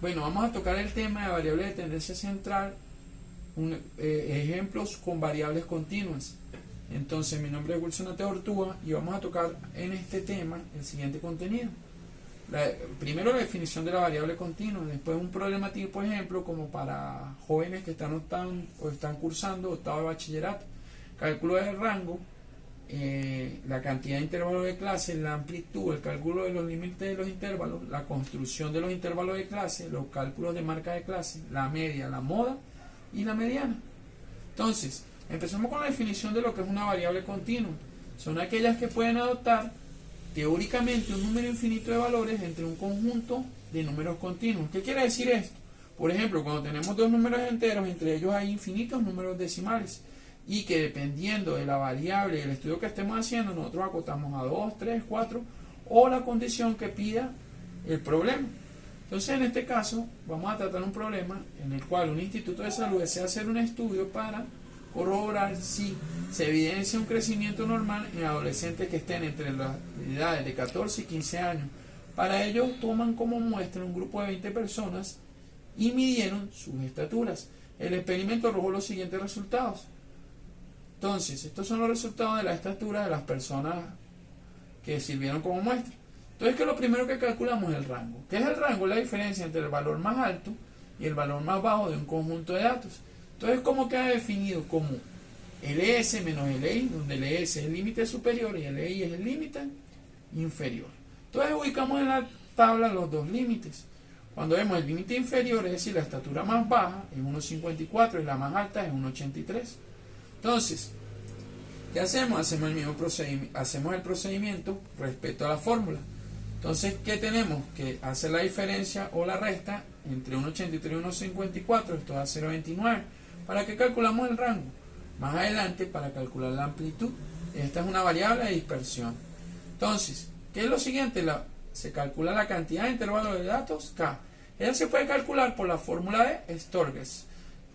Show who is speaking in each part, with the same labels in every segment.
Speaker 1: Bueno, vamos a tocar el tema de variables de tendencia central, ejemplos con variables continuas. Entonces, mi nombre es Wilson Ate Ortúa y vamos a tocar en este tema el siguiente contenido. Primero la definición de la variable continua, después un problema tipo ejemplo como para jóvenes que están cursando octavo de bachillerato, cálculo del rango, la cantidad de intervalos de clase, la amplitud, el cálculo de los límites de los intervalos, la construcción de los intervalos de clase, los cálculos de marca de clase, la media, la moda y la mediana. Entonces, empezamos con la definición de lo que es una variable continua. Son aquellas que pueden adoptar teóricamente un número infinito de valores entre un conjunto de números continuos. ¿Qué quiere decir esto? Por ejemplo, cuando tenemos dos números enteros, entre ellos hay infinitos números decimales, y que dependiendo de la variable y el estudio que estemos haciendo, nosotros acotamos a 2, 3, 4 o la condición que pida el problema. Entonces, en este caso, vamos a tratar un problema en el cual un instituto de salud desea hacer un estudio para corroborar si se evidencia un crecimiento normal en adolescentes que estén entre las edades de 14 y 15 años. Para ello, toman como muestra un grupo de 20 personas y midieron sus estaturas. El experimento arrojó los siguientes resultados. Entonces, estos son los resultados de la estatura de las personas que sirvieron como muestra. Entonces, ¿qué es lo primero que calculamos? El rango. ¿Qué es el rango? La diferencia entre el valor más alto y el valor más bajo de un conjunto de datos. Entonces, ¿cómo queda definido? Como LS menos LI, donde LS es el límite superior y LI es el límite inferior. Entonces, ubicamos en la tabla los dos límites. Cuando vemos el límite inferior, es decir, la estatura más baja es 1,54 y la más alta es 1,83. Entonces, ¿qué hacemos? Hacemos el procedimiento respecto a la fórmula. Entonces, ¿qué tenemos? Que hacer la diferencia o la resta entre 1,83 y 1,54, esto da 0,29. ¿Para qué calculamos el rango? Más adelante, para calcular la amplitud. Esta es una variable de dispersión. Entonces, ¿qué es lo siguiente? Se calcula la cantidad de intervalos de datos K. Ella se puede calcular por la fórmula de Storges,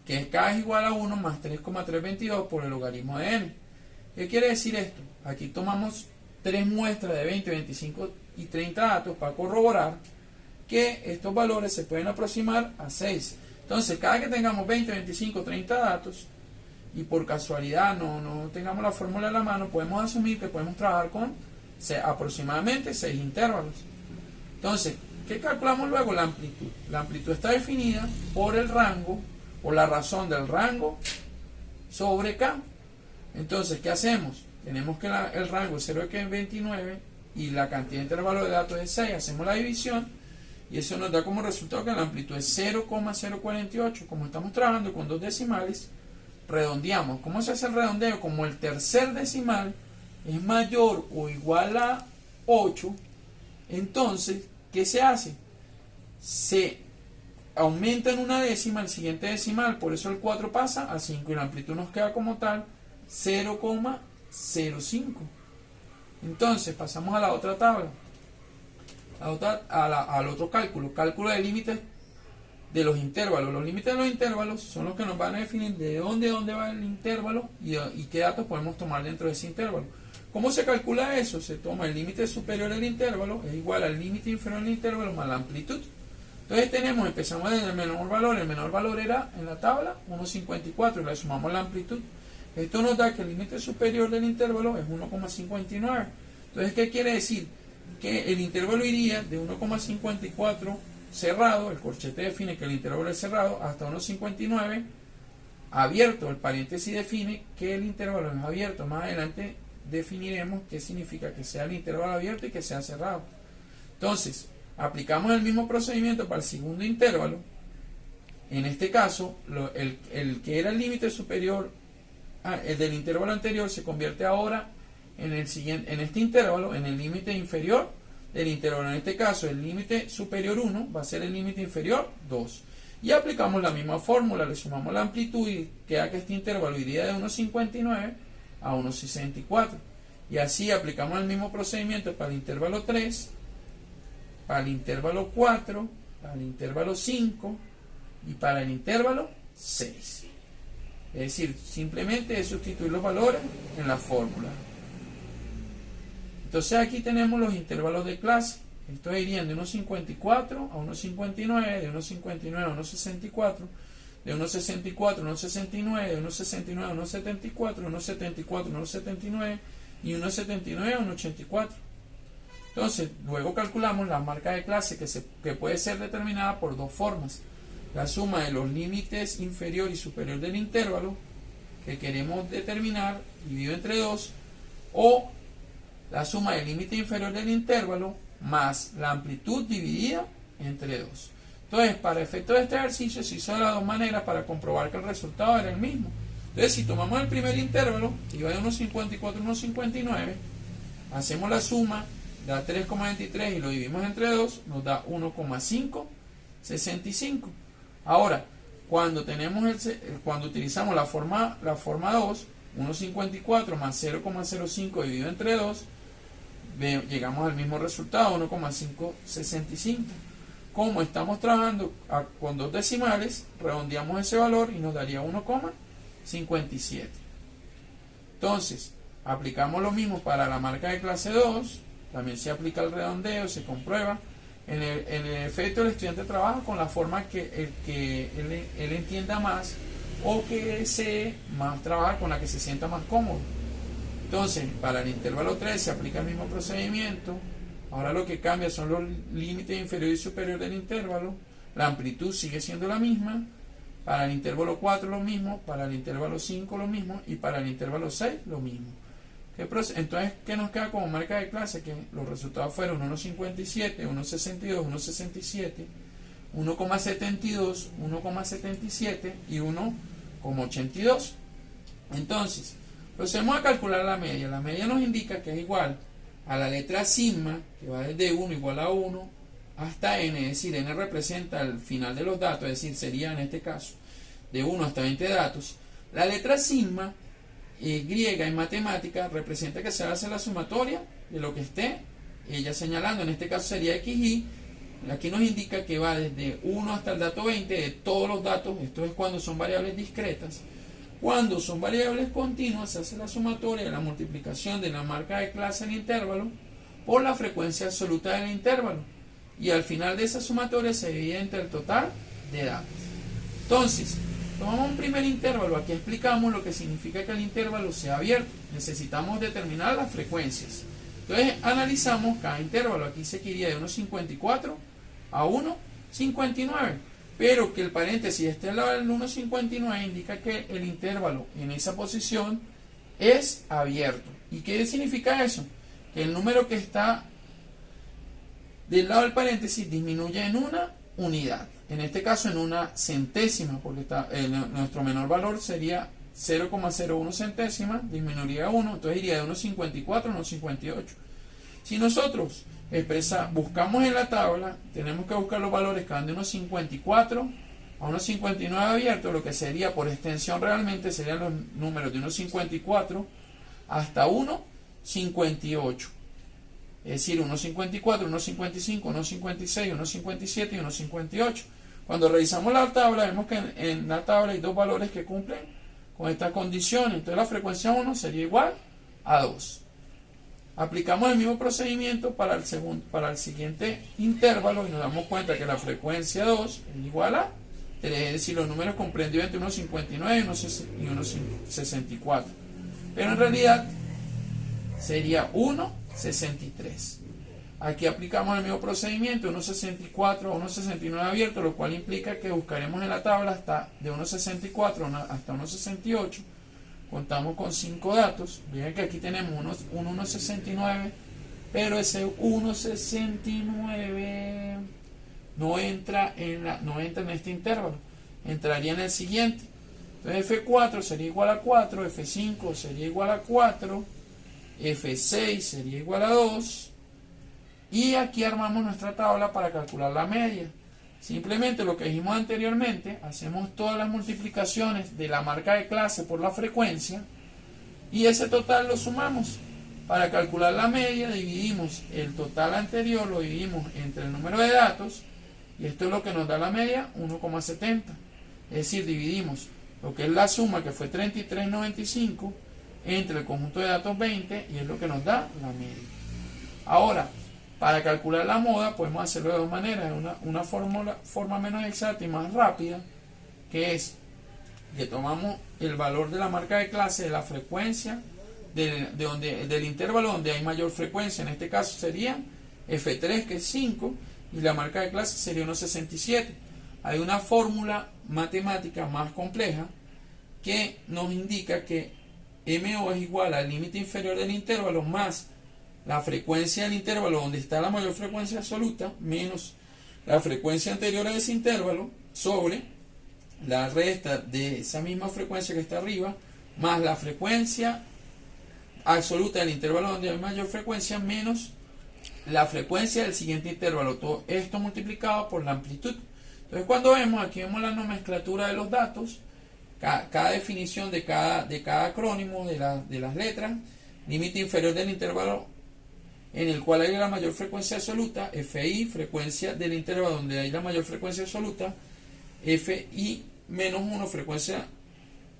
Speaker 1: que es K es igual a 1 más 3,322 por el logaritmo de n. ¿Qué quiere decir esto? Aquí tomamos tres muestras de 20, 25 y 30 datos para corroborar que estos valores se pueden aproximar a 6. Entonces, cada que tengamos 20, 25, 30 datos y por casualidad no tengamos la fórmula en la mano, podemos asumir que podemos trabajar con aproximadamente 6 intervalos. Entonces, ¿qué calculamos luego? La amplitud. La amplitud está definida por el rango, o la razón del rango sobre K. Entonces, ¿qué hacemos? Tenemos que el rango es 0,29 y la cantidad de intervalos de datos es 6. Hacemos la división y eso nos da como resultado que la amplitud es 0,048. Como estamos trabajando con dos decimales, redondeamos. ¿Cómo se hace el redondeo? Como el tercer decimal es mayor o igual a 8, entonces, ¿qué se hace? Se aumenta en una décima el siguiente decimal, por eso el 4 pasa a 5 y la amplitud nos queda como tal 0,05. Entonces pasamos a la otra tabla, al otro cálculo de límites de los intervalos. Los límites de los intervalos son los que nos van a definir de dónde va el intervalo y qué datos podemos tomar dentro de ese intervalo. ¿Cómo se calcula eso? Se toma el límite superior del intervalo, es igual al límite inferior del intervalo más la amplitud. Entonces empezamos desde el menor valor era en la tabla 1,54 y le sumamos la amplitud. Esto nos da que el límite superior del intervalo es 1,59. Entonces, ¿qué quiere decir? Que el intervalo iría de 1,54 cerrado, el corchete define que el intervalo es cerrado, hasta 1,59 abierto. El paréntesis define que el intervalo es abierto. Más adelante definiremos qué significa que sea el intervalo abierto y que sea cerrado. Entonces, aplicamos el mismo procedimiento para el segundo intervalo. En este caso, el que era el límite superior, el del intervalo anterior, se convierte ahora en este intervalo, en el límite inferior del intervalo. En este caso, el límite superior 1 va a ser el límite inferior 2. Y aplicamos la misma fórmula, le sumamos la amplitud y queda que este intervalo iría de 1,59 a 1,64. Y así aplicamos el mismo procedimiento para el intervalo 3, para el intervalo 4, para el intervalo 5 y para el intervalo 6. Es decir, simplemente es sustituir los valores en la fórmula. Entonces aquí tenemos los intervalos de clase. Estos irían de 1.54 a 1.59, de 1.59 a 1.64, de 1.64 a 1.69, de 1.69 a 1.74, de 1.74 a 1.79 y 1.79 a 1.84. Entonces, luego calculamos la marca de clase que puede ser determinada por dos formas. La suma de los límites inferior y superior del intervalo que queremos determinar dividido entre 2, o la suma del límite inferior del intervalo más la amplitud dividida entre 2. Entonces, para efecto de este ejercicio se hizo de las dos maneras para comprobar que el resultado era el mismo. Entonces, si tomamos el primer intervalo, que iba de 1.54 a 1.59, hacemos la suma, da 3,23 y lo dividimos entre 2, nos da 1,565. Ahora, cuando utilizamos la forma 2, 1.54 más 0,05 dividido entre 2, llegamos al mismo resultado, 1,565. Como estamos trabajando con dos decimales, redondeamos ese valor y nos daría 1,57. Entonces, aplicamos lo mismo para la marca de clase 2, también se aplica el redondeo, se comprueba. En el efecto, el estudiante trabaja con la forma que él entienda más, o que desee más trabajar con la que se sienta más cómodo. Entonces, para el intervalo 3 se aplica el mismo procedimiento. Ahora lo que cambia son los límites inferior y superior del intervalo. La amplitud sigue siendo la misma. Para el intervalo 4 lo mismo, para el intervalo 5 lo mismo y para el intervalo 6 lo mismo. Entonces, ¿qué nos queda como marca de clase? Que los resultados fueron 1,57, 1,62, 1,67, 1,72, 1,77 y 1,82. Entonces, procedemos a calcular la media. La media nos indica que es igual a la letra sigma, que va desde 1 igual a 1 hasta n, es decir, n representa el final de los datos, es decir, sería en este caso de 1 hasta 20 datos. La letra sigma griega en matemática representa que se hace la sumatoria de lo que esté ella señalando, en este caso sería xy. Aquí nos indica que va desde 1 hasta el dato 20 de todos los datos. Esto es cuando son variables discretas. Cuando son variables continuas se hace la sumatoria de la multiplicación de la marca de clase del intervalo por la frecuencia absoluta del intervalo, y al final de esa sumatoria se divide entre el total de datos. Entonces, tomamos un primer intervalo. Aquí explicamos lo que significa que el intervalo sea abierto. Necesitamos determinar las frecuencias. Entonces analizamos cada intervalo. Aquí se iría de 1,54 a 1,59. Pero que el paréntesis esté al lado del 1,59 indica que el intervalo en esa posición es abierto. ¿Y qué significa eso? Que el número que está del lado del paréntesis disminuye en una unidad. En este caso en una centésima, porque nuestro menor valor sería 0,01 centésima, disminuiría a 1, entonces iría de 1,54 a 1,58. Si nosotros buscamos en la tabla, tenemos que buscar los valores que van de 1,54 a 1,59 abierto, lo que sería por extensión realmente serían los números de 1,54 hasta 1,58. Es decir, 1,54, 1,55, 1,56, 1,57 y 1,58. Cuando revisamos la tabla, vemos que en la tabla hay dos valores que cumplen con esta condición. Entonces la frecuencia 1 sería igual a 2. Aplicamos el mismo procedimiento para el siguiente intervalo y nos damos cuenta que la frecuencia 2 es igual a 3. Es decir, los números comprendidos entre 1,59 y 1,64. Pero en realidad sería 1,63. Aquí aplicamos el mismo procedimiento, 1,64 a 1,69 abierto, lo cual implica que buscaremos en la tabla de 1,64 hasta 1,68. Contamos con 5 datos. Miren que aquí tenemos un 1,69, pero ese 1,69 no entra en este intervalo, entraría en el siguiente. Entonces F4 sería igual a 4, F5 sería igual a 4, F6 sería igual a 2, y aquí armamos nuestra tabla para calcular la media. Simplemente lo que dijimos anteriormente, hacemos todas las multiplicaciones de la marca de clase por la frecuencia y ese total lo sumamos. Para calcular la media dividimos el total anterior, lo dividimos entre el número de datos y esto es lo que nos da la media, 1,70. Es decir, dividimos lo que es la suma, que fue 33,95, entre el conjunto de datos 20 y es lo que nos da la media. Ahora, Para calcular la moda podemos hacerlo de dos maneras. Una forma menos exacta y más rápida, que es que tomamos el valor de la marca de clase de la frecuencia del intervalo donde hay mayor frecuencia. En este caso sería F3, que es 5, y la marca de clase sería 1,67. Hay una fórmula matemática más compleja que nos indica que MO es igual al límite inferior del intervalo más la frecuencia del intervalo donde está la mayor frecuencia absoluta menos la frecuencia anterior a ese intervalo sobre la resta de esa misma frecuencia que está arriba más la frecuencia absoluta del intervalo donde hay mayor frecuencia menos la frecuencia del siguiente intervalo. Todo esto multiplicado por la amplitud. Entonces, cuando vemos la nomenclatura de los datos, cada definición de cada acrónimo de las letras, límite inferior del intervalo en el cual hay la mayor frecuencia absoluta, FI, frecuencia del intervalo donde hay la mayor frecuencia absoluta, FI menos 1, frecuencia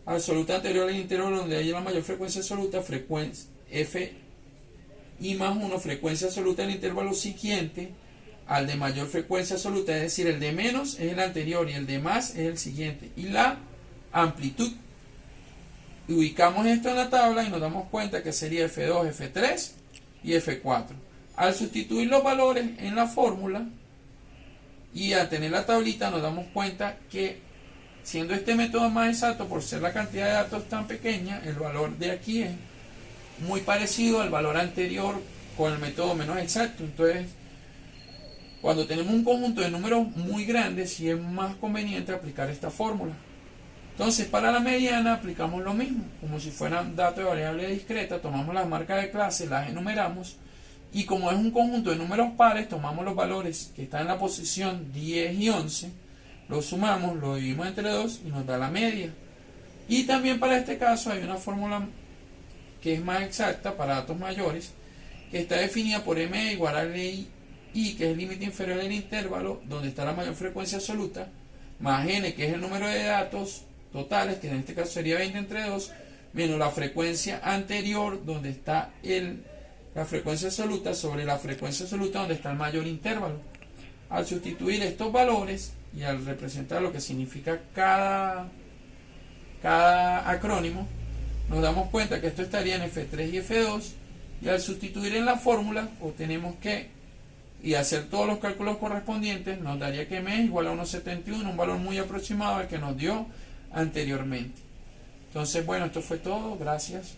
Speaker 1: absoluta anterior al intervalo donde hay la mayor frecuencia absoluta, frecuencia FI más 1, frecuencia absoluta del intervalo siguiente al de mayor frecuencia absoluta, es decir, el de menos es el anterior y el de más es el siguiente, y la amplitud. Y ubicamos esto en la tabla y nos damos cuenta que sería F2, F3 y F4. Al sustituir los valores en la fórmula y al tener la tablita nos damos cuenta que siendo este método más exacto por ser la cantidad de datos tan pequeña, el valor de aquí es muy parecido al valor anterior con el método menos exacto. Entonces, cuando tenemos un conjunto de números muy grandes, sí es más conveniente aplicar esta fórmula. Entonces, para la mediana aplicamos lo mismo, como si fueran datos de variable discreta, tomamos las marcas de clase, las enumeramos, y como es un conjunto de números pares, tomamos los valores que están en la posición 10 y 11, los sumamos, los dividimos entre 2 y nos da la media. Y también para este caso hay una fórmula que es más exacta para datos mayores, que está definida por M igual a I, que es el límite inferior del intervalo donde está la mayor frecuencia absoluta, más N, que es el número de datos totales, que en este caso sería 20 entre 2, menos la frecuencia anterior donde está la frecuencia absoluta sobre la frecuencia absoluta donde está el mayor intervalo. Al sustituir estos valores y al representar lo que significa cada acrónimo, nos damos cuenta que esto estaría en F3 y F2, y al sustituir en la fórmula obtenemos y hacer todos los cálculos correspondientes, nos daría que M es igual a 1,71, un valor muy aproximado al que nos dio anteriormente. Entonces, bueno, esto fue todo. Gracias.